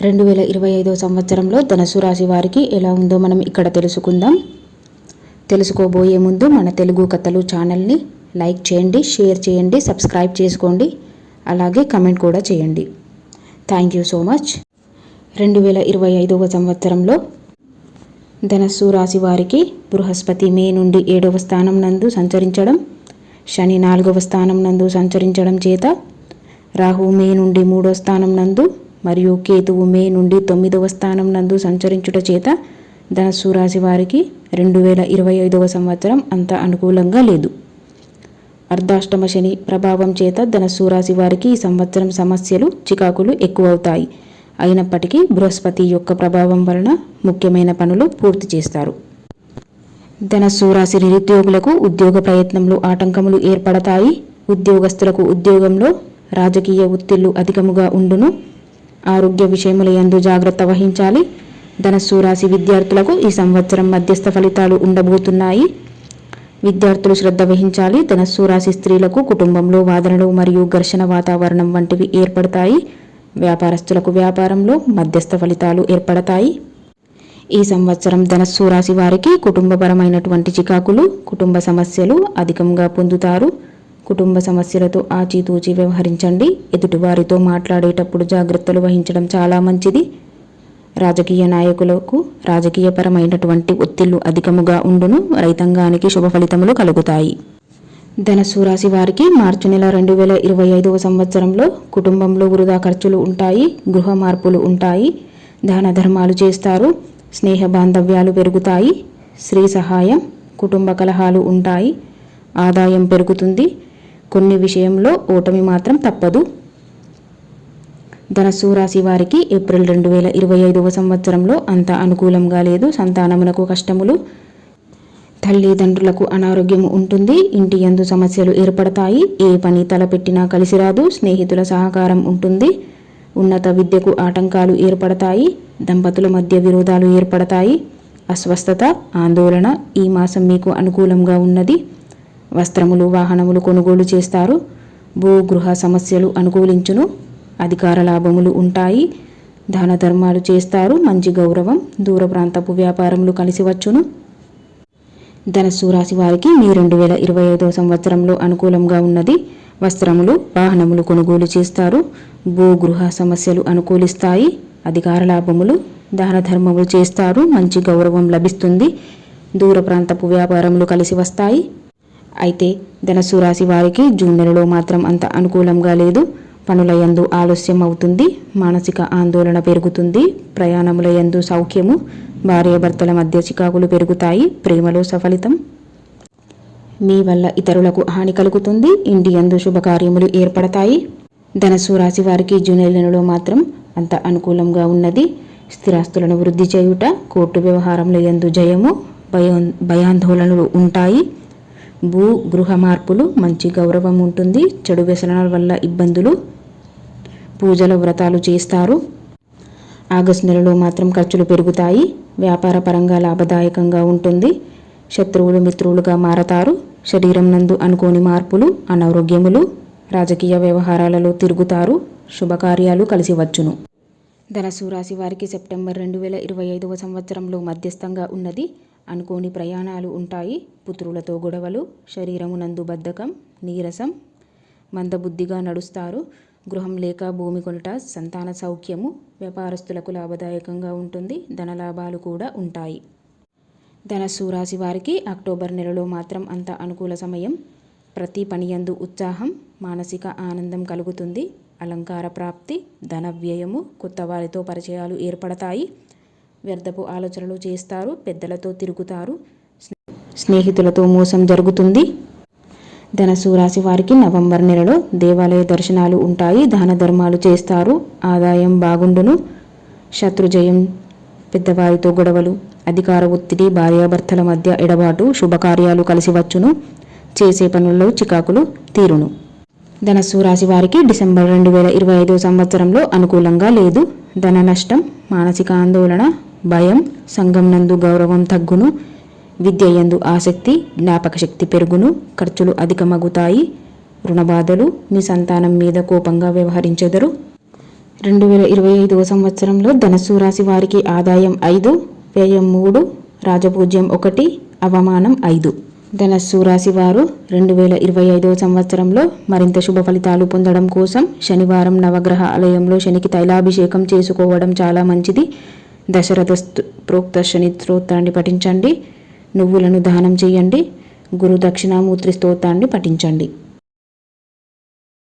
2025 సంవత్సరంలో ధనుసు రాశి వారికి ఎలా ఉందో మనం ఇక్కడ తెలుసుకుందాం. తెలుసుకోబోయే ముందు మన తెలుగు కథలు ఛానల్ని లైక్ చేయండి, షేర్ చేయండి, సబ్స్క్రైబ్ చేసుకోండి, అలాగే కమెంట్ కూడా చేయండి. Thank you so much. 2025 సంవత్సరంలో ధనుసు రాశి వారికి బృహస్పతి మే నుండి 7వ స్థానం నందు సంచరించడం, శని 4వ స్థానం నందు సంచరించడం చేత, రాహు మే నుండి 3వ స్థానం నందు మరియు కేతువు మే నుండి 9వ స్థానం నందు సంచరించుట చేత ధనుసు రాశి వారికి 2025 సంవత్సరం అంత అనుకూలంగా లేదు. అర్ధాష్టమ శని ప్రభావం చేత ధనుసు రాశి వారికి ఈ సంవత్సరం సమస్యలు, చికాకులు ఎక్కువవుతాయి. అయినప్పటికీ బృహస్పతి యొక్క ప్రభావం వలన ముఖ్యమైన పనులు పూర్తి చేస్తారు. ధనుసు రాశి నిరుద్యోగులకు ఉద్యోగ ప్రయత్నంలో ఆటంకములు ఏర్పడతాయి. ఉద్యోగస్తులకు ఉద్యోగంలో రాజకీయ ఒత్తిళ్లు అధికముగా ఉండును. ఆరోగ్య విషయముల యందు జాగ్రత్త వహించాలి. ధనుసు రాశి విద్యార్థులకు ఈ సంవత్సరం మధ్యస్థ ఫలితాలు ఉండబోతున్నాయి. విద్యార్థులు శ్రద్ధ వహించాలి. ధనుసు రాశి స్త్రీలకు కుటుంబంలో వాదనలు మరియు ఘర్షణ వాతావరణం వంటివి ఏర్పడతాయి. వ్యాపారస్తులకు వ్యాపారంలో మధ్యస్థ ఫలితాలు ఏర్పడతాయి. ఈ సంవత్సరం ధనుసు రాశి వారికి కుటుంబపరమైనటువంటి చికాకులు, కుటుంబ సమస్యలు అధికంగా పొందుతారు. కుటుంబ సమస్యలతో ఆచితూచి వ్యవహరించండి. ఎదుటివారితో మాట్లాడేటప్పుడు జాగ్రత్తలు వహించడం చాలా మంచిది. రాజకీయ నాయకులకు రాజకీయపరమైనటువంటి ఒత్తిళ్లు అధికముగా ఉండును. రైతాంగానికి శుభ ఫలితములు కలుగుతాయి. ధనుసు రాశి వారికి మార్చి నెల 2025 సంవత్సరంలో కుటుంబంలో వృధా ఖర్చులు ఉంటాయి. గృహ మార్పులు ఉంటాయి. దాన ధర్మాలు చేస్తారు. స్నేహ బాంధవ్యాలు పెరుగుతాయి. స్త్రీ సహాయం, కుటుంబ కలహాలు ఉంటాయి. ఆదాయం పెరుగుతుంది. కొన్ని విషయంలో ఓటమి మాత్రం తప్పదు. ధనుసు రాశి వారికి ఏప్రిల్ 2025 సంవత్సరంలో అంత అనుకూలంగా లేదు. సంతానమునకు కష్టములు, తల్లిదండ్రులకు అనారోగ్యము ఉంటుంది. ఇంటి యందు సమస్యలు ఏర్పడతాయి. ఏ పని తలపెట్టినా కలిసి రాదు. స్నేహితుల సహకారం ఉంటుంది. ఉన్నత విద్యకు ఆటంకాలు ఏర్పడతాయి. దంపతుల మధ్య విరోధాలు ఏర్పడతాయి. అస్వస్థత, ఆందోళన ఈ మాసం మీకు అనుకూలంగా ఉన్నది. వస్త్రములు, వాహనములు కొనుగోలు చేస్తారు. భూ గృహ సమస్యలు అనుకూలించును. అధికార లాభములు ఉంటాయి. దాన ధర్మాలు చేస్తారు. మంచి గౌరవం, దూర ప్రాంతపు వ్యాపారములు కలిసి వచ్చును. ధనుసు రాశి వారికి మీ 2025 సంవత్సరంలో అనుకూలంగా ఉన్నది. వస్త్రములు, వాహనములు కొనుగోలు చేస్తారు. భూ గృహ సమస్యలు అనుకూలిస్తాయి. అధికార లాభములు, దాన ధర్మములు చేస్తారు. మంచి గౌరవం లభిస్తుంది. దూర ప్రాంతపు వ్యాపారములు కలిసి వస్తాయి. అయితే ధనుసు రాశి వారికి జూన్ నెలలో మాత్రం అంత అనుకూలంగా లేదు. పనుల యందు ఆలస్యం అవుతుంది. మానసిక ఆందోళన పెరుగుతుంది. ప్రయాణముల యందు సౌఖ్యము, భార్యాభర్తల మధ్య చికాకులు పెరుగుతాయి. ప్రేమలో సఫలితం. మీ వల్ల ఇతరులకు హాని కలుగుతుంది. ఇంటి యందు శుభకార్యములు ఏర్పడతాయి. ధనుసు రాశి వారికి జూన్ నెలలో మాత్రం అంత అనుకూలంగా ఉన్నది. స్థిరాస్తులను వృద్ధి చేయుట, కోర్టు వ్యవహారముల యందు జయము, భయాందోళనలు ఉంటాయి. భూ గృహ మార్పులు, మంచి గౌరవం ఉంటుంది. చెడు వ్యసనాల వల్ల ఇబ్బందులు, పూజల వ్రతాలు చేస్తారు. ఆగస్టు నెలలో మాత్రం ఖర్చులు పెరుగుతాయి. వ్యాపార పరంగా లాభదాయకంగా ఉంటుంది. శత్రువులు మిత్రులుగా మారతారు. శరీరం నందు అనుకోని మార్పులు, అనారోగ్యములు, రాజకీయ వ్యవహారాలలో తిరుగుతారు. శుభకార్యాలు కలిసి వచ్చును. ధనుసు రాశి వారికి సెప్టెంబర్ 2025 సంవత్సరంలో మధ్యస్థంగా ఉన్నది. అనుకోని ప్రయాణాలు ఉంటాయి. పుత్రులతో గొడవలు, శరీరమునందు బద్ధకం, నీరసం, మందబుద్ధిగా నడుస్తారు. గృహం లేక భూమి కొనుట, సంతాన సౌఖ్యము, వ్యాపారస్తులకు లాభదాయకంగా ఉంటుంది. ధనలాభాలు కూడా ఉంటాయి. ధనుసు రాశి వారికి అక్టోబర్ నెలలో మాత్రం అంత అనుకూల సమయం. ప్రతి పనియందు ఉత్సాహం, మానసిక ఆనందం కలుగుతుంది. అలంకార ప్రాప్తి, ధన వ్యయము, కొత్త వారితో పరిచయాలు ఏర్పడతాయి. వ్యర్థపు ఆలోచనలు చేస్తారు. పెద్దలతో తిరుగుతారు. స్నేహితులతో మోసం జరుగుతుంది. ధనుసు రాశి వారికి నవంబర్ నెలలో దేవాలయ దర్శనాలు ఉంటాయి. దాన ధర్మాలు చేస్తారు. ఆదాయం బాగుండును. శత్రుజయం, పెద్దవారితో గొడవలు, అధికార ఒత్తిడి, భార్యాభర్తల మధ్య ఎడబాటు, శుభకార్యాలు కలిసి వచ్చును. చేసే పనుల్లో చికాకులు తీరును. ధనుసు రాశి వారికి డిసెంబర్ 2025 సంవత్సరంలో అనుకూలంగా లేదు. ధన నష్టం, మానసిక ఆందోళన, భయం, సంఘం నందు గౌరవం తగ్గును. విద్య యందు ఆసక్తి, జ్ఞాపక శక్తి పెరుగును. ఖర్చులు అధికమగుతాయి. రుణబాధలు, మీ సంతానం మీద కోపంగా వ్యవహరించెదరు. 2025వ సంవత్సరంలో ధనస్సు రాశి వారికి ఆదాయం 5, వ్యయం 3, రాజపూజ్యం 1, అవమానం 5. ధనస్సు రాశి వారు 2025వ సంవత్సరంలో మరింత శుభ ఫలితాలు పొందడం కోసం శనివారం నవగ్రహ ఆలయంలో శనికి తైలాభిషేకం చేసుకోవడం చాలా మంచిది. దశరథ ప్రోక్త శని స్తోత్రాన్ని పఠించండి. నువ్వులను దానం చేయండి. గురు దక్షిణామూర్తి స్తోత్రాన్ని పఠించండి.